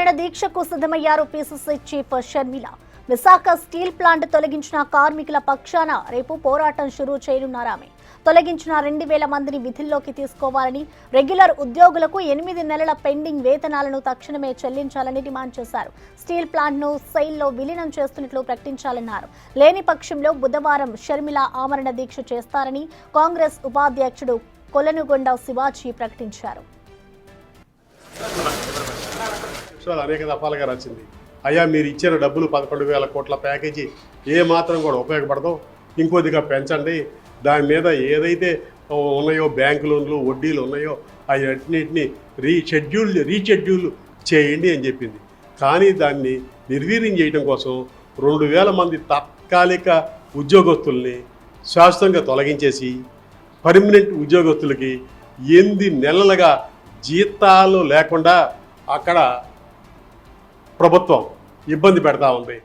ఆమరణ దీక్షకు సిద్ధమయ్యారు PCC chief Sharmila. Visakha steel plant తొలగించిన కార్మికుల పక్షాన రేపు పోరాటం షురూ చేయనున్నారు ఆమె. తొలగించిన 2000 మందిని విధుల్లోకి తీసుకోవాలని, రెగ్యులర్ ఉద్యోగులకు 8 నెలల పెండింగ్ వేతనాలను తక్షణమే చెల్లించాలని డిమాండ్ చేశారు. స్టీల్ ప్లాంట్ను సెయిల్లో విలీనం చేస్తున్నట్లు ప్రకటించాలన్నారు. లేని పక్షంలో బుధవారం షర్మిల ఆమరణ దీక్ష చేస్తారని కాంగ్రెస్ ఉపాధ్యక్షుడు కొలనుగొండ శివాజీ ప్రకటించారు. అనేక దఫాలుగా రాసింది, అయ్యా మీరు ఇచ్చిన డబ్బులు 11,000 కోట్ల ప్యాకేజీ ఏ మాత్రం కూడా ఉపయోగపడదు, ఇంకొద్దిగా పెంచండి, దాని మీద ఏదైతే ఉన్నాయో బ్యాంకు లోన్లు వడ్డీలు ఉన్నాయో అవన్నిటిని రీషెడ్యూల్ చేయండి అని చెప్పింది. కానీ దాన్ని నిర్వీర్యం చేయడం కోసం 2,000 మంది తాత్కాలిక ఉద్యోగస్తుల్ని శాశ్వతంగా తొలగించేసి పర్మనెంట్ ఉద్యోగస్తులకి 8 నెలలుగా జీతాలు లేకుండా అక్కడ ప్రభుత్వం ఇబ్బంది పెడతా ఉంది.